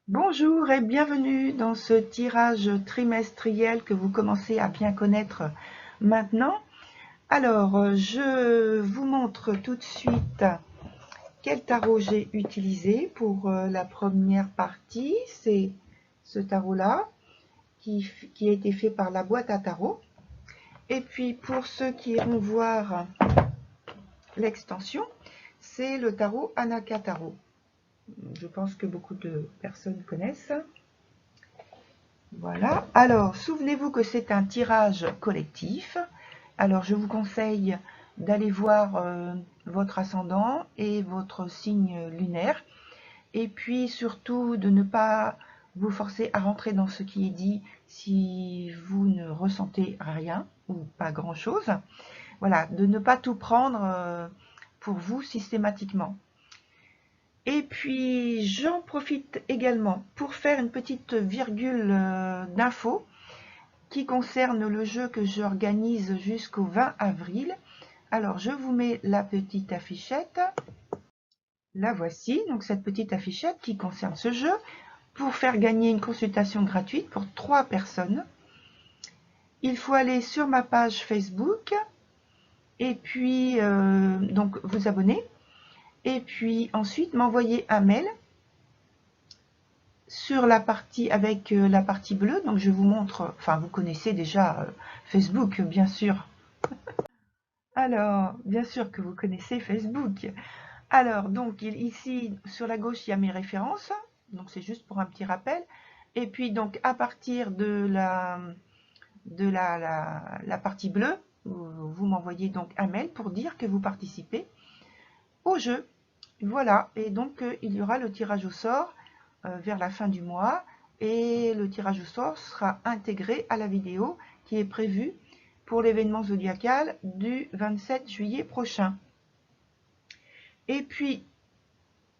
Bonjour et bienvenue dans ce tirage trimestriel que vous commencez à bien connaître maintenant. Alors, je vous montre tout de suite quel tarot j'ai utilisé pour la première partie. C'est ce tarot-là qui a été fait par la boîte à tarot. Et puis pour ceux qui iront voir l'extension, c'est le tarot Anaka Tarot. Je pense que beaucoup de personnes connaissent. Voilà. Alors, souvenez-vous que c'est un tirage collectif. Alors, je vous conseille d'aller voir votre ascendant et votre signe lunaire. Et puis, surtout, de ne pas vous forcer à rentrer dans ce qui est dit si vous ne ressentez rien ou pas grand-chose. Voilà, de ne pas tout prendre pour vous systématiquement. Et puis, j'en profite également pour faire une petite virgule d'infos qui concerne le jeu que j'organise jusqu'au 20 avril. Alors, je vous mets la petite affichette. La voici, donc cette petite affichette qui concerne ce jeu, pour faire gagner une consultation gratuite pour 3 personnes. Il faut aller sur ma page Facebook et puis donc vous abonner et puis ensuite m'envoyer un mail sur la partie avec la partie bleue. Donc je vous montre, enfin vous connaissez déjà Facebook bien sûr. Alors, bien sûr que vous connaissez Facebook. Alors, donc, ici, sur la gauche, il y a mes références. Donc, c'est juste pour un petit rappel. Et puis, donc, à partir de la partie bleue, vous m'envoyez donc un mail pour dire que vous participez au jeu. Voilà. Et donc, il y aura le tirage au sort vers la fin du mois. Et le tirage au sort sera intégré à la vidéo qui est prévue pour l'événement zodiacal du 27 juillet prochain. Et puis,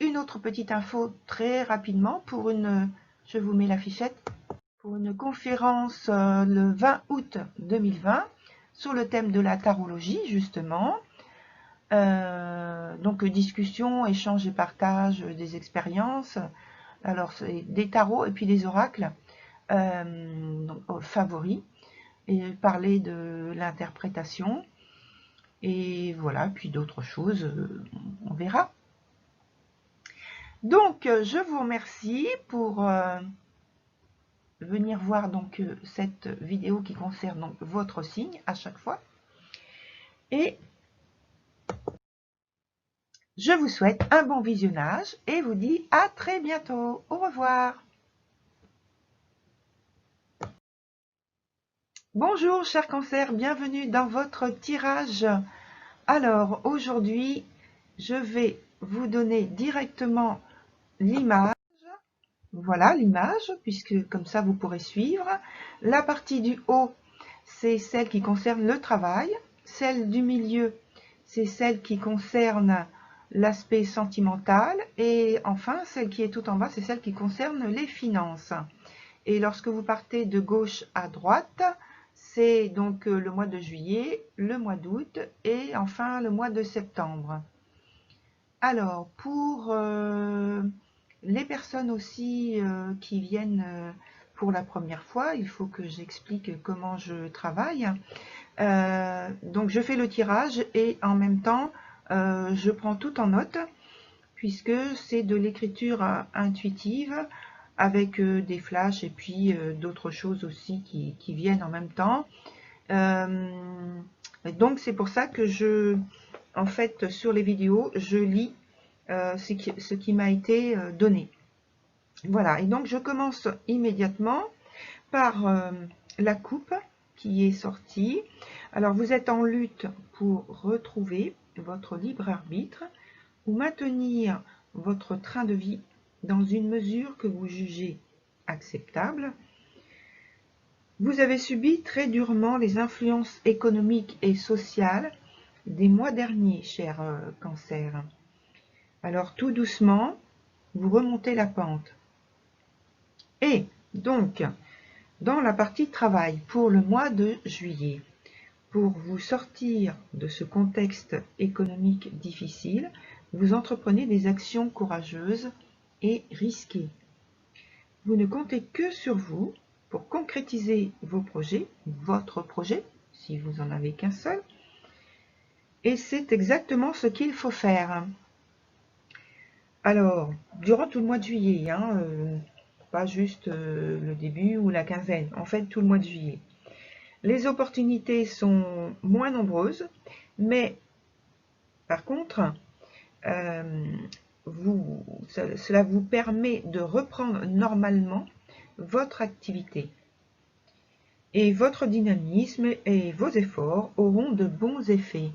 une autre petite info très rapidement pour je vous mets l'affichette, pour une conférence le 20 août 2020 sur le thème de la tarologie justement. Donc discussion, échange et partage des expériences. Alors c'est des tarots et puis des oracles favoris et parler de l'interprétation et voilà, puis d'autres choses, on verra. Donc, je vous remercie pour venir voir donc cette vidéo qui concerne donc votre signe à chaque fois. Et je vous souhaite un bon visionnage et vous dis à très bientôt. Au revoir. Bonjour, cher cancer, bienvenue dans votre tirage. Alors, aujourd'hui, je vais vous donner directement l'image. Voilà l'image, puisque comme ça vous pourrez suivre. La partie du haut, c'est celle qui concerne le travail. Celle du milieu, c'est celle qui concerne l'aspect sentimental. Et enfin, celle qui est tout en bas, c'est celle qui concerne les finances. Et lorsque vous partez de gauche à droite, c'est donc le mois de juillet, le mois d'août et enfin le mois de septembre. Alors, pour les personnes aussi qui viennent pour la première fois, il faut que j'explique comment je travaille. Donc, je fais le tirage et en même temps, je prends tout en note puisque c'est de l'écriture intuitive avec des flashs et puis d'autres choses aussi qui viennent en même temps. Donc, c'est pour ça que en fait, sur les vidéos, je lis ce qui m'a été donné. Voilà, et donc je commence immédiatement par la coupe qui est sortie. Alors vous êtes en lutte pour retrouver votre libre arbitre ou maintenir votre train de vie dans une mesure que vous jugez acceptable. Vous avez subi très durement les influences économiques et sociales des mois derniers, cher cancer. Alors tout doucement, vous remontez la pente. Et donc, dans la partie travail pour le mois de juillet, pour vous sortir de ce contexte économique difficile, vous entreprenez des actions courageuses et risquées. Vous ne comptez que sur vous pour concrétiser vos projets, votre projet, si vous n'en avez qu'un seul. Et c'est exactement ce qu'il faut faire. Alors, durant tout le mois de juillet, pas juste le début ou la quinzaine, en fait tout le mois de juillet. Les opportunités sont moins nombreuses, mais par contre, cela vous permet de reprendre normalement votre activité. Et votre dynamisme et vos efforts auront de bons effets.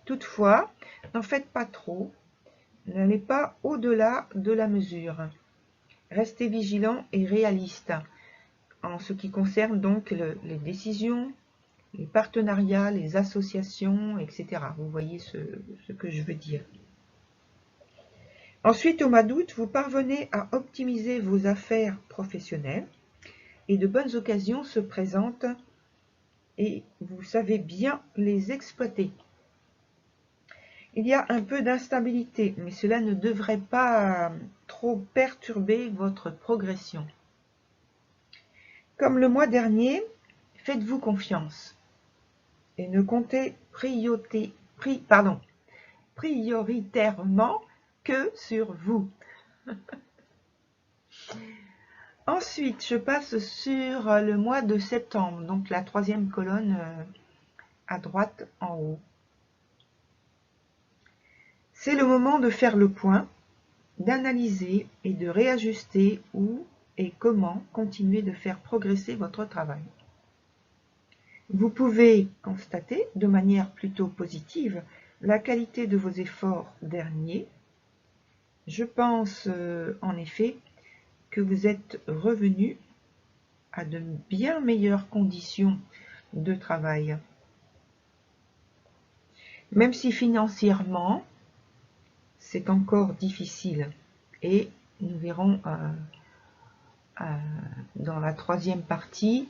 Toutefois, n'en faites pas trop, n'allez pas au-delà de la mesure. Restez vigilant et réaliste en ce qui concerne donc les décisions, les partenariats, les associations, etc. Vous voyez ce que je veux dire. Ensuite, au mois d'août, vous parvenez à optimiser vos affaires professionnelles et de bonnes occasions se présentent et vous savez bien les exploiter. Il y a un peu d'instabilité, mais cela ne devrait pas trop perturber votre progression. Comme le mois dernier, faites-vous confiance et ne comptez prioritairement que sur vous. Ensuite, je passe sur le mois de septembre, donc la troisième colonne à droite en haut. C'est le moment de faire le point, d'analyser et de réajuster où et comment continuer de faire progresser votre travail. Vous pouvez constater de manière plutôt positive la qualité de vos efforts derniers. Je pense en effet que vous êtes revenu à de bien meilleures conditions de travail. Même si financièrement, c'est encore difficile. Et nous verrons dans la troisième partie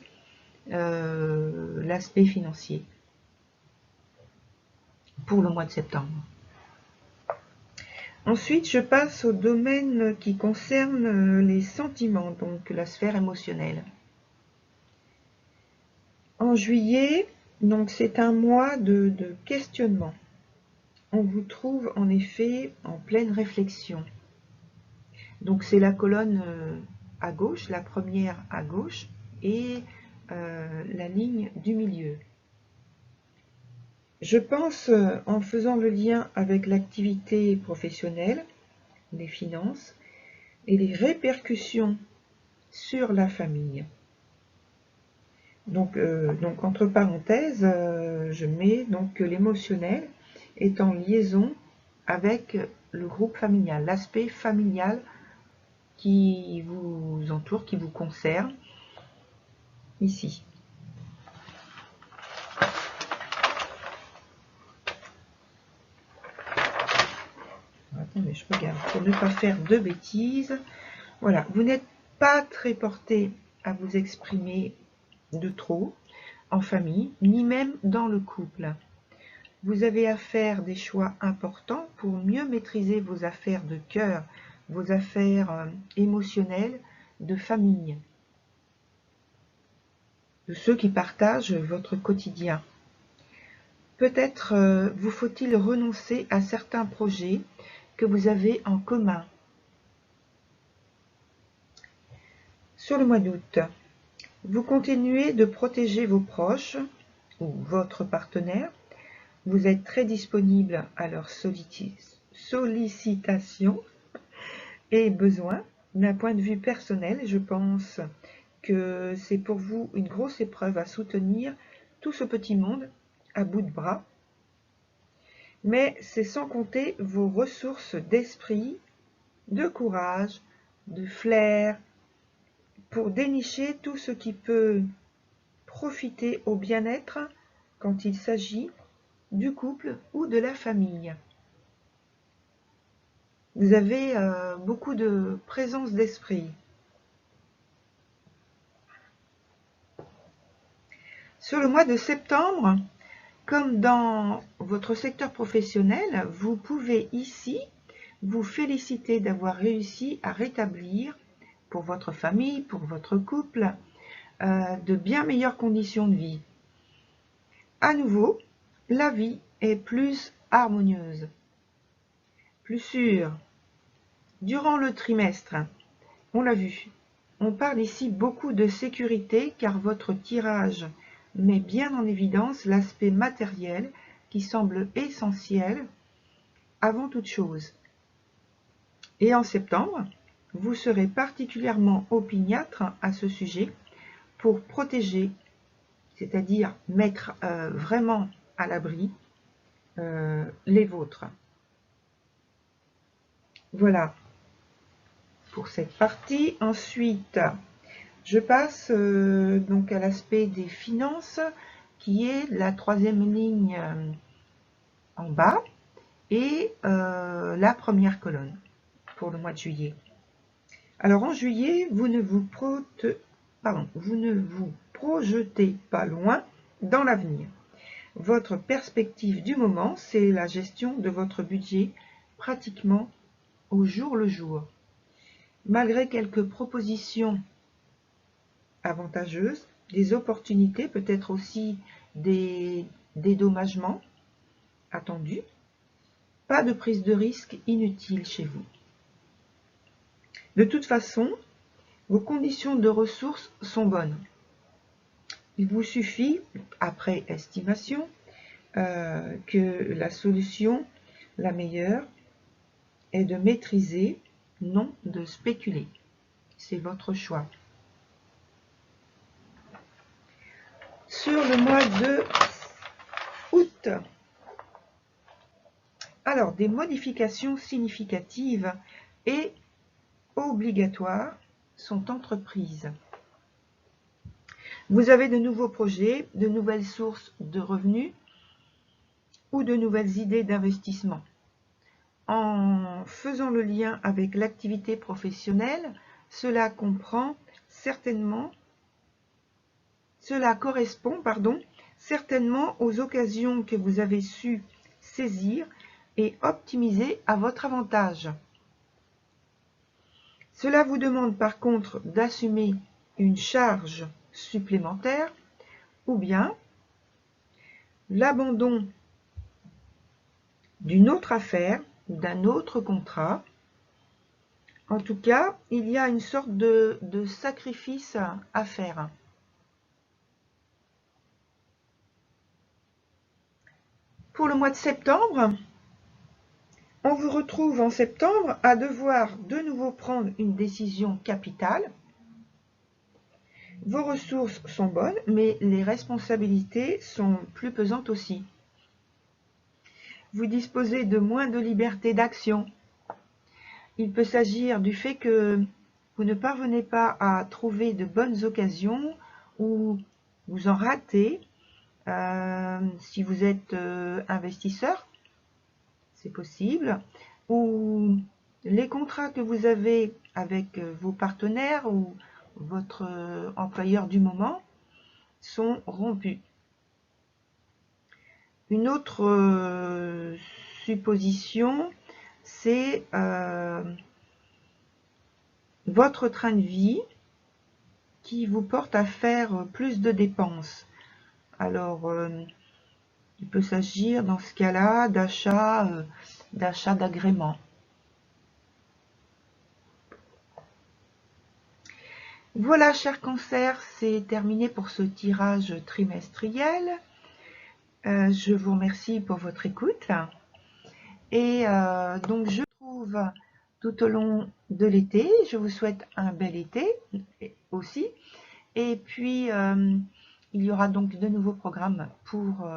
l'aspect financier pour le mois de septembre. Ensuite, je passe au domaine qui concerne les sentiments, donc la sphère émotionnelle. En juillet, donc c'est un mois de questionnement. On vous trouve en effet en pleine réflexion. Donc c'est la colonne à gauche, la première à gauche, et la ligne du milieu. Je pense, en faisant le lien avec l'activité professionnelle, les finances, et les répercussions sur la famille. Donc entre parenthèses, je mets donc que l'émotionnel est en liaison avec le groupe familial, l'aspect familial qui vous entoure, qui vous concerne, ici. Attendez, je regarde pour ne pas faire de bêtises. Voilà, vous n'êtes pas très porté à vous exprimer de trop en famille, ni même dans le couple. Vous avez à faire des choix importants pour mieux maîtriser vos affaires de cœur, vos affaires émotionnelles de famille, de ceux qui partagent votre quotidien. Peut-être vous faut-il renoncer à certains projets que vous avez en commun. Sur le mois d'août, vous continuez de protéger vos proches ou votre partenaire. Vous êtes très disponible à leurs sollicitations et besoins. D'un point de vue personnel, je pense que c'est pour vous une grosse épreuve à soutenir tout ce petit monde à bout de bras. Mais c'est sans compter vos ressources d'esprit, de courage, de flair, pour dénicher tout ce qui peut profiter au bien-être quand il s'agit du couple ou de la famille. Vous avez beaucoup de présence d'esprit. Sur le mois de septembre, comme dans votre secteur professionnel, vous pouvez ici vous féliciter d'avoir réussi à rétablir pour votre famille, pour votre couple, de bien meilleures conditions de vie. À nouveau, la vie est plus harmonieuse, plus sûre. Durant le trimestre, on l'a vu, on parle ici beaucoup de sécurité car votre tirage met bien en évidence l'aspect matériel qui semble essentiel avant toute chose. Et en septembre, vous serez particulièrement opiniâtre à ce sujet pour protéger, c'est-à-dire mettre vraiment à l'abri les vôtres. Voilà pour cette partie. Ensuite, je passe donc à l'aspect des finances qui est la troisième ligne en bas et la première colonne pour le mois de juillet. Alors en juillet, vous ne vous projetez pas loin dans l'avenir. Votre perspective du moment, c'est la gestion de votre budget pratiquement au jour le jour. Malgré quelques propositions avantageuses, des opportunités, peut-être aussi des dédommagements attendus, pas de prise de risque inutile chez vous. De toute façon, vos conditions de ressources sont bonnes. Il vous suffit, après estimation, que la solution la meilleure est de maîtriser, non de spéculer. C'est votre choix. Sur le mois de août, alors des modifications significatives et obligatoires sont entreprises. Vous avez de nouveaux projets, de nouvelles sources de revenus ou de nouvelles idées d'investissement. En faisant le lien avec l'activité professionnelle, cela correspond certainement aux occasions que vous avez su saisir et optimiser à votre avantage. Cela vous demande par contre d'assumer une charge supplémentaire ou bien l'abandon d'une autre affaire ou d'un autre contrat. En tout cas, il y a une sorte de sacrifice à faire. Pour le mois de septembre, on vous retrouve en septembre à devoir de nouveau prendre une décision capitale. Vos ressources sont bonnes, mais les responsabilités sont plus pesantes aussi. Vous disposez de moins de liberté d'action. Il peut s'agir du fait que vous ne parvenez pas à trouver de bonnes occasions ou vous en ratez. Si vous êtes investisseur, c'est possible. Ou les contrats que vous avez avec vos partenaires ou votre employeur du moment sont rompus. Une autre supposition, c'est votre train de vie qui vous porte à faire plus de dépenses. Alors, il peut s'agir dans ce cas-là d'achat d'agréments. Voilà, chers cancers, c'est terminé pour ce tirage trimestriel. Je vous remercie pour votre écoute. Et donc, je vous retrouve tout au long de l'été. Je vous souhaite un bel été aussi. Et puis, il y aura donc de nouveaux programmes pour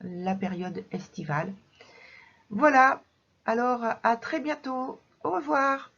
la période estivale. Voilà, alors à très bientôt. Au revoir.